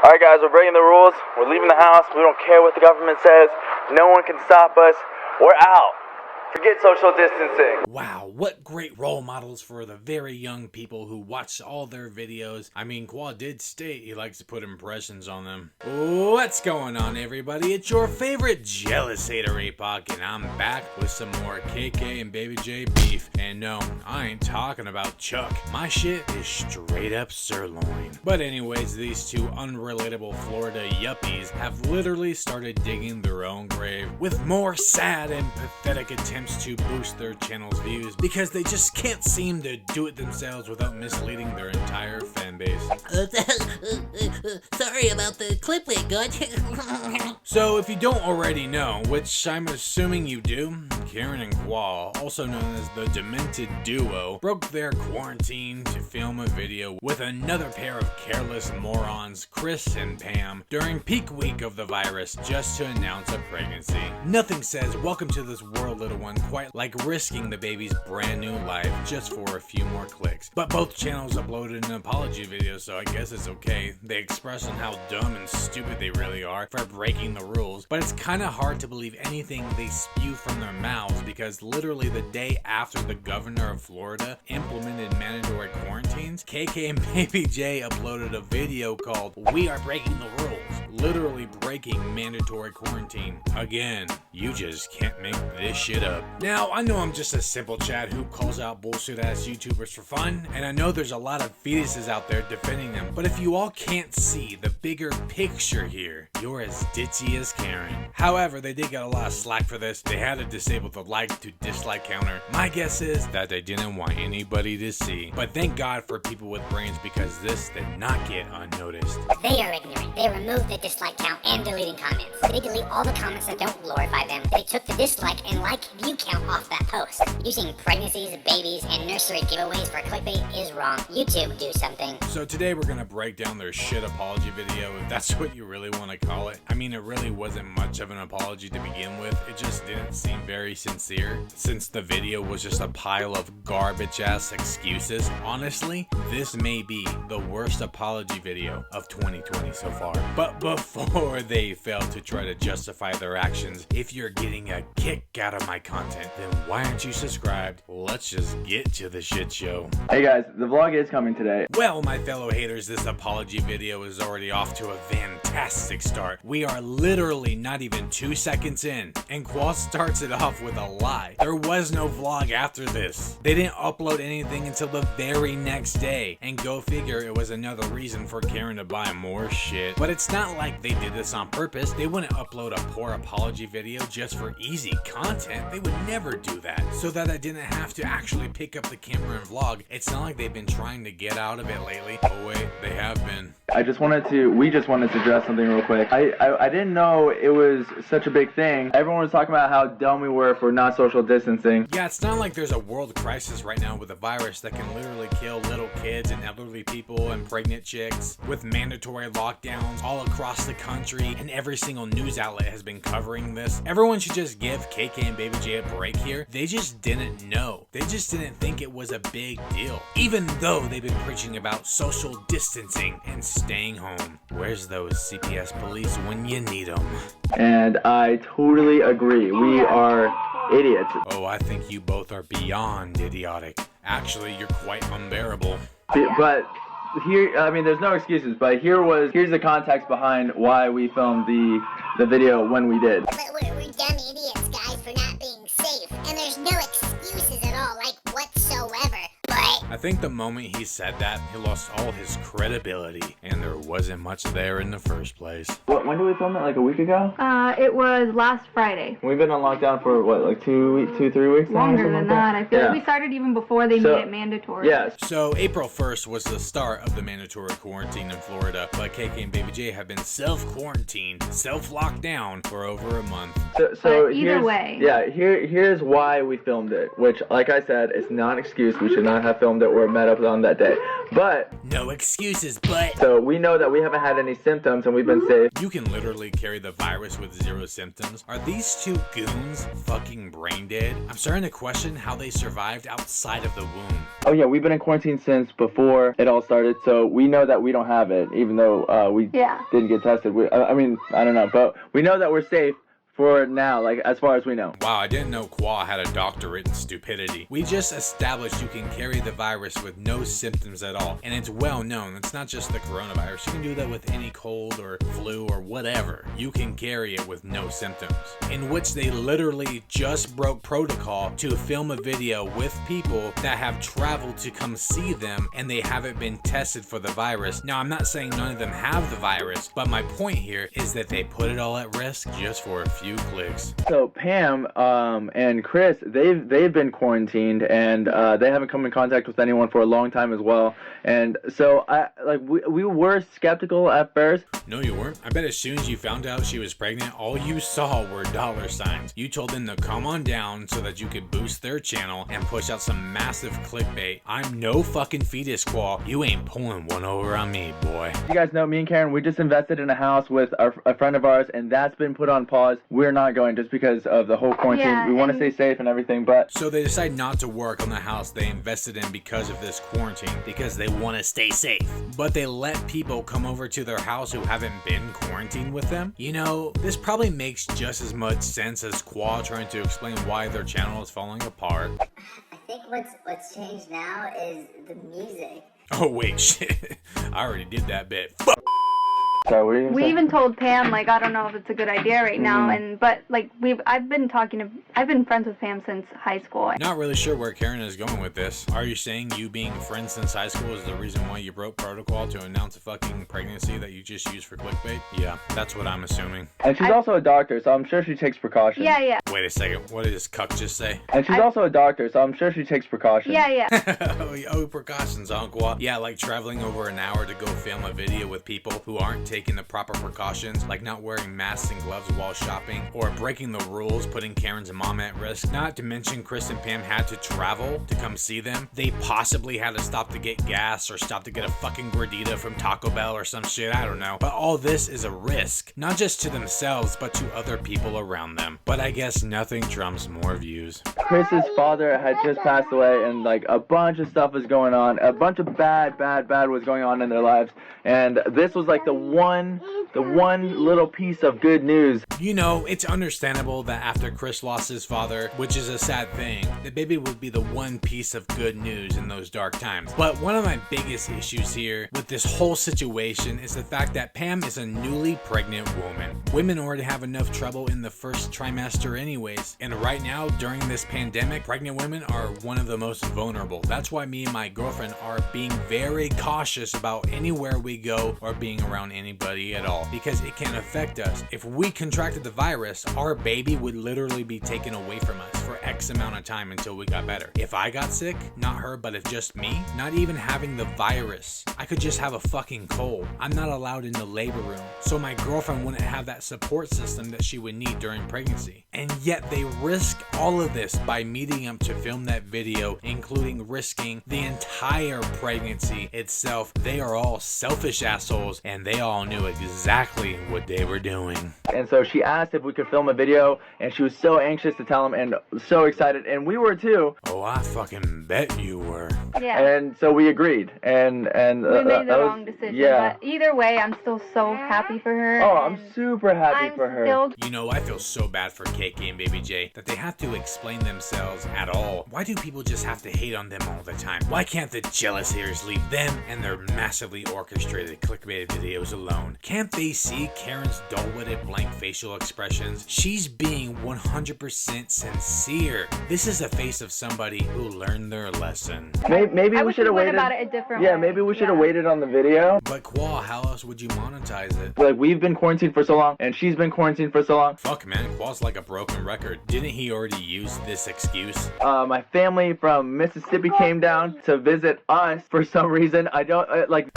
Alright guys, we're breaking the rules. We're leaving the house. We don't care what the government says. No one can stop us. We're out. Forget social distancing. Wow, what great role models for the very young people who watch all their videos. I mean, Quad did state he likes to put impressions on them. What's going on, everybody? It's your favorite jealous hater, Apoc, and I'm back with some more KkandbabyJ beef. And no, I ain't talking about Chuck. My shit is straight up sirloin. But anyways, these two unrelatable Florida yuppies have literally started digging their own grave with more sad and pathetic attempts to boost their channel's views because they just can't seem to do it themselves without misleading their entire fan base. Sorry about the clip we got. So if you don't already know, which I'm assuming you do, Karen and Qual, also known as the Demented Duo, broke their quarantine to film a video with another pair of careless morons, Chris and Pam, during peak week of the virus just to announce a pregnancy. Nothing says welcome to this world, little one, quite like risking the baby's brand new life just for a few more clicks. But both channels uploaded an apology video, so I guess it's okay. They express on how dumb and stupid they really are for breaking the rules, but it's kinda hard to believe anything they spew from their mouths because literally the day after the governor of Florida implemented mandatory quarantines, KkandbabyJ uploaded a video called "We Are Breaking the Rules," literally breaking mandatory quarantine. Again, you just can't make this shit up. Now, I know I'm just a simple Chad who calls out bullshit ass YouTubers for fun, and I know there's a lot of fetuses out there defending them, but if you all can't see the bigger picture here, you're as ditzy as Karen. However, they did get a lot of slack for this. They had to disable the like to dislike counter. My guess is that they didn't want anybody to see, but thank God for people with brains because this did not get unnoticed. They are ignorant. They removed the dislike count and deleting comments. They delete all the comments that don't glorify them. They took the dislike and like view count off that post. Using pregnancies, babies, and nursery giveaways for clickbait is wrong. YouTube, do something. So today we're gonna break down their shit apology video, if that's what you really want to call it. I mean, it really wasn't much of an apology to begin with. It just didn't seem very sincere, since the video was just a pile of garbage ass excuses. Honestly, this may be the worst apology video of 2020 so far. But before they fail to try to justify their actions, if you're getting a kick out of my content, then why aren't you subscribed? Let's just get to the shit show. Hey guys, the vlog is coming today. Well, my fellow haters, this apology video is already off to a fantastic start. We are literally not even 2 seconds in, and Qual starts it off with a lie. There was no vlog after this. They didn't upload anything until the very next day, and go figure, it was another reason for Karen to buy more shit. But it's not like they did this on purpose. They wouldn't upload a poor apology video just for easy content. They would never do that, so that I didn't have to actually pick up the camera and vlog. It's not like they've been trying to get out of it lately. Oh wait, they have been. We just wanted to address something real quick. I didn't know it was such a big thing. Everyone was talking about how dumb we were for not social distancing. Yeah, it's not like there's a world crisis right now with a virus that can literally kill little kids and elderly people and pregnant chicks, with mandatory lockdowns all across the country, and every single news outlet has been covering this. Everyone should just give KkandbabyJ a break here. They just didn't know. They just didn't think it was a big deal, even though they've been preaching about social distancing and staying home. Where's those CPS police when you need them? And I totally agree. We are idiots. Oh, I think you both are beyond idiotic. Actually, you're quite unbearable. But here, I mean, there's no excuses, but here's the context behind why we filmed the video when we did. But we're dumb idiots, guys, for not being safe. And there's no excuses at all, like whatsoever. But I think the moment he said that, he lost all his credibility, and there wasn't much there in the first place. When did we film it? Like a week ago? It was last Friday. We've been on lockdown for what, like 3 weeks now? Longer than that. I feel Yeah. like we started even before they made it mandatory. Yes. So April 1st was the start of the mandatory quarantine in Florida, but KkandbabyJ have been self-quarantined, self-locked down for over a month. So But either way. Yeah, here's why we filmed it, which, like I said, is not an excuse. We should not have filmed it were met up on that day. But no excuses, but so we know that we haven't had any symptoms and we've been safe. you can literally carry the virus with 0 symptoms. Are these two goons fucking brain dead? I'm starting to question how they survived outside of the womb. Oh yeah, we've been in quarantine since before it all started, so we know that we don't have it, even though we didn't get tested. I mean, I don't know, but we know that we're safe for now, like, as far as we know. Wow, I didn't know Qua had a doctorate in stupidity. We just established you can carry the virus with no symptoms at all, and it's well known. It's not just the coronavirus. You can do that with any cold or flu or whatever. You can carry it with no symptoms. In which they literally just broke protocol to film a video with people that have traveled to come see them, and they haven't been tested for the virus. Now, I'm not saying none of them have the virus, but my point here is that they put it all at risk just for a few clicks. So Pam and Chris, they've been quarantined, and they haven't come in contact with anyone for a long time as well. And so we were skeptical at first. No, you weren't. I bet as soon as you found out she was pregnant, all you saw were dollar signs. You told them to come on down so that you could boost their channel and push out some massive clickbait. I'm no fucking fetus, Qua. You ain't pulling one over on me, boy. You guys know me and Karen, we just invested in a house with a friend of ours, and that's been put on pause. We're not going just because of the whole quarantine. Yeah, we want to stay safe and everything, but... So they decide not to work on the house they invested in because of this quarantine, because they want to stay safe. But they let people come over to their house who haven't been quarantined with them. You know, this probably makes just as much sense as Qua trying to explain why their channel is falling apart. I think what's changed now is the music. Oh wait, shit. I already did that bit. So we even told Pam, like, I don't know if it's a good idea right now, but like I've been friends with Pam since high school. Not really sure where Karen is going with this. Are you saying you being friends since high school is the reason why you broke protocol to announce a fucking pregnancy that you just used for clickbait? Yeah, that's what I'm assuming. And she's also a doctor, so I'm sure she takes precautions. Yeah. Wait a second, what did this cuck just say? And she's also a doctor, so I'm sure she takes precautions. Yeah. Oh, precautions, Uncle. Yeah, like traveling over an hour to go film a video with people who aren't taking the proper precautions, like not wearing masks and gloves while shopping, or breaking the rules, putting Karen's mom at risk. Not to mention Chris and Pam had to travel to come see them. They possibly had to stop to get gas or stop to get a fucking gordita from Taco Bell or some shit, I don't know. But all this is a risk, not just to themselves, but to other people around them. But I guess nothing trumps more views. Chris's father had just passed away, and like a bunch of stuff was going on. A bunch of bad was going on in their lives, and this was like the one little piece of good news. You know, it's understandable that after Chris lost his father, which is a sad thing, that baby would be the one piece of good news in those dark times. But one of my biggest issues here with this whole situation is the fact that Pam is a newly pregnant woman. Women already have enough trouble in the first trimester anyways, and right now during this pandemic, pregnant women are one of the most vulnerable. That's why me and my girlfriend are being very cautious about anywhere we go or being around anybody at all, because it can affect us. If we contracted the virus, our baby would literally be taken away from us for X amount of time until we got better. If I got sick, not her, but if just me, not even having the virus, I could just have a fucking cold. I'm not allowed in the labor room, so my girlfriend wouldn't have that support system that she would need during pregnancy. And yet they risk all of this by meeting up to film that video, including risking the entire pregnancy itself. They are all selfish assholes, and they all knew exactly what they were doing. And so she asked if we could film a video, and she was so anxious to tell him and so excited, and we were too. Oh, I fucking bet you were. Yeah. And so we agreed, and we made the wrong decision. Yeah. But either way, I'm still so happy for her. Oh, I'm super happy for her. You know, I feel so bad for KkandbabyJ that they have to explain themselves at all. Why do people just have to hate on them all the time? Why can't the jealous haters leave them and their massively orchestrated clickbait videos alone? Can't they see Karen's dull-witted blank facial expressions? She's being 100% sincere. This is the face of somebody who learned their lesson. Maybe we should have waited. About it a different way. Maybe we should have waited on the video. But Qua, how else would you monetize it? Like, we've been quarantined for so long, and she's been quarantined for so long. Fuck, man, Qua's like a broken record. Didn't he already use this excuse? My family from Mississippi came down to visit us for some reason. I don't like.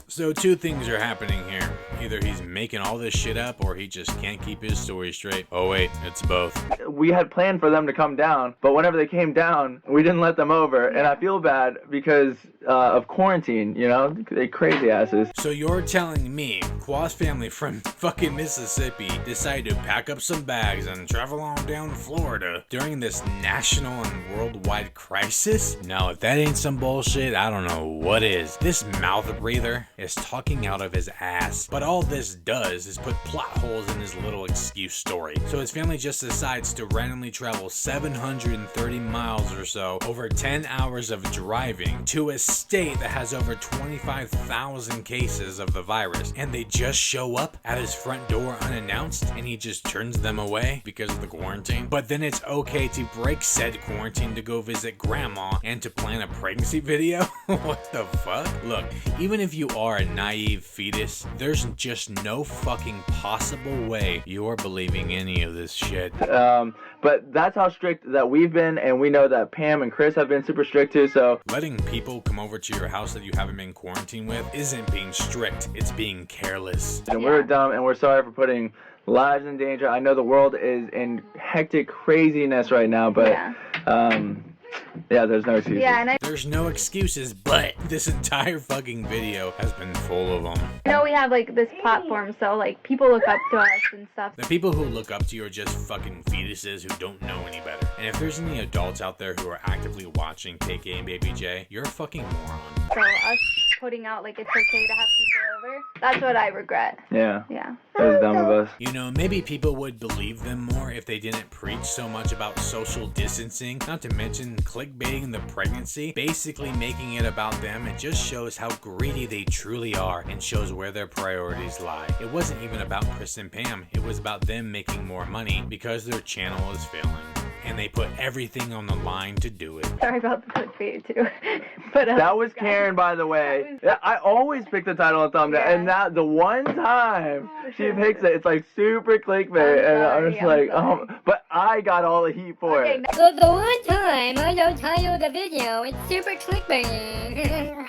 So two things are happening here. Either he's making all this shit up or he just can't keep his story straight. Oh wait, it's both. We had planned for them to come down, but whenever they came down, we didn't let them over. And I feel bad because of quarantine, you know? They crazy asses. So you're telling me Qua's family from fucking Mississippi decided to pack up some bags and travel on down to Florida during this national and worldwide crisis? Now, if that ain't some bullshit, I don't know what is. This mouth breather is talking out of his ass, but all this does is put plot holes in his little excuse story. So his family just decides to randomly travel 730 miles or so over 10 hours of driving to a state that has over 25,000 cases of the virus, and they just show up at his front door unannounced and he just turns them away because of the quarantine. But then it's okay to break said quarantine to go visit grandma and to plan a pregnancy video? What the fuck? Look, even if you are a naive fetus, there's just no fucking possible way you're believing any of this shit. But that's how strict that we've been, and we know that Pam and Chris have been super strict too, so... Letting people come over to your house that you haven't been quarantined with isn't being strict, it's being careless. And we're dumb, and we're sorry for putting lives in danger. I know the world is in hectic craziness right now, but... Yeah, there's no excuses. Yeah, and There's no excuses, but this entire fucking video has been full of them. I know we have like this platform, so like people look up to us and stuff. The people who look up to you are just fucking fetuses who don't know any better. And if there's any adults out there who are actively watching KkandbabyJ, you're a fucking moron. So us putting out like it's okay to have people over, that's what I regret. Yeah. Yeah. That was dumb of us. You know, maybe people would believe them more if they didn't preach so much about social distancing, not to mention clickbaiting the pregnancy, basically making it about them. It just shows how greedy they truly are and shows where their priorities lie. It wasn't even about Chris and Pam, it was about them making more money because their channel is failing. And they put everything on the line to do it. Sorry about the clickbait too. But that was Karen, by the way. I always pick the title and thumbnail, and that the one time she picks it, it's like super clickbait, and I'm just like, oh. But I got all the heat for it. So the one time I don't title the video, it's super clickbait.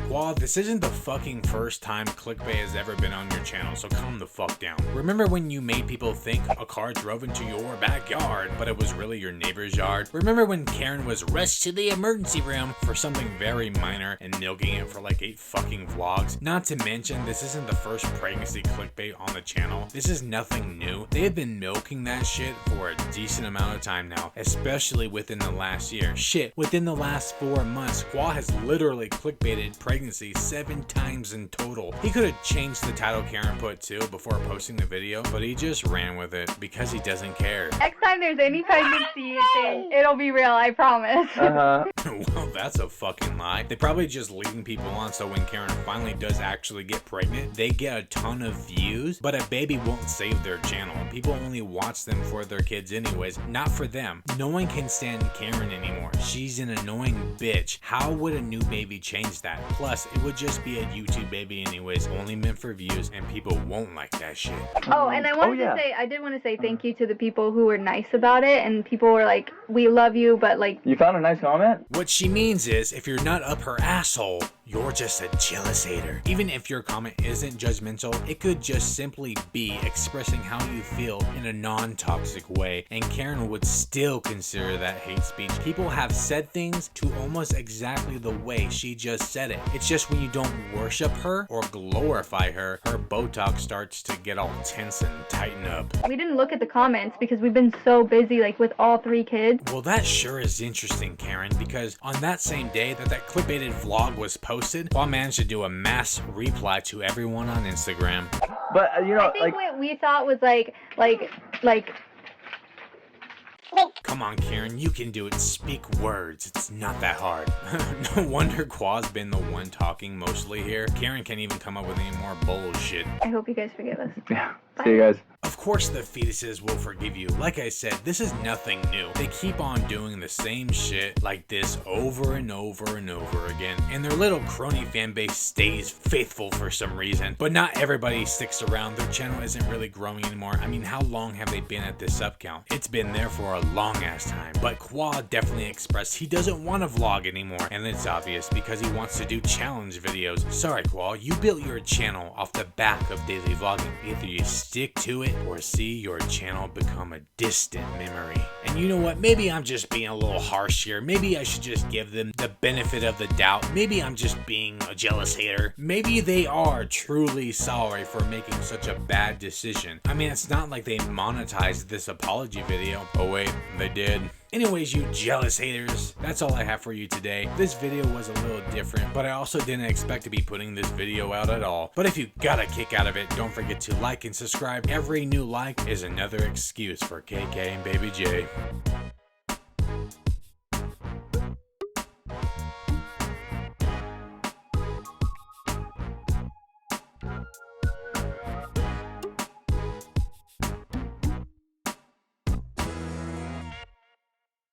Well, this isn't the fucking first time clickbait has ever been on your channel, so calm the fuck down. Remember when you made people think a car drove into your backyard, but it was really your neighbor's yard? Remember when Karen was rushed to the emergency room for something very minor and milking it for like 8 fucking vlogs? Not to mention, this isn't the first pregnancy clickbait on the channel. This is nothing new. They have been milking that shit for a decent amount of time now, especially within the last year. Shit, within the last 4 months, Qua has literally clickbaited pregnancy 7 times in total. He could have changed the title Karen put too before posting the video, but he just ran with it because he doesn't care. Next time there's any pregnancy thing, it'll be real, I promise. Well, that's a fucking lie. They probably just leading people on so when Karen finally does actually get pregnant, they get a ton of views, but a baby won't save their channel. People only watch them for their kids anyways, not for them. No one can stand Karen anymore. She's an annoying bitch. How would a new baby change that? Plus, it would just be a YouTube baby anyways, only meant for views, and people won't like that shit. Oh, and I wanted to say, I did want to say thank you to the people who were nice about it, and people were like, we love you, but like... You found a nice comment? What she means is, if you're not up her asshole, you're just a jealous hater. Even if your comment isn't judgmental, it could just simply be expressing how you feel in a non-toxic way, and Karen would still consider that hate speech. People have said things to almost exactly the way she just said it. It's just when you don't worship her or glorify her, her Botox starts to get all tense and tighten up. We didn't look at the comments because we've been so busy like with all 3 kids. Well, that sure is interesting, Karen, because on that same day that clickbaited vlog was posted, Qua managed to do a mass reply to everyone on Instagram. But, you know, I think what we thought was like... Come on, Karen, you can do it. Speak words. It's not that hard. No wonder Qua's been the one talking mostly here. Karen can't even come up with any more bullshit. I hope you guys forgive us. Yeah. See you guys. Of course the fetuses will forgive you. Like I said, this is nothing new. They keep on doing the same shit like this over and over and over again, and their little crony fan base stays faithful for some reason. But not everybody sticks around. Their channel isn't really growing anymore. I mean, how long have they been at this sub count? It's been there for a long ass time. But Qua definitely expressed he doesn't want to vlog anymore, and it's obvious because he wants to do challenge videos. Sorry Qua, you built your channel off the back of daily vlogging. Either you stick to it or see your channel become a distant memory. And you know what, maybe I'm just being a little harsh here. Maybe I should just give them the benefit of the doubt. Maybe I'm just being a jealous hater. Maybe they are truly sorry for making such a bad decision. I mean, it's not like they monetized this apology video. Oh wait, they did. Anyways, you jealous haters, that's all I have for you today. This video was a little different, but I also didn't expect to be putting this video out at all. But if you got a kick out of it, don't forget to like and subscribe. Every new like is another excuse for KkandbabyJ.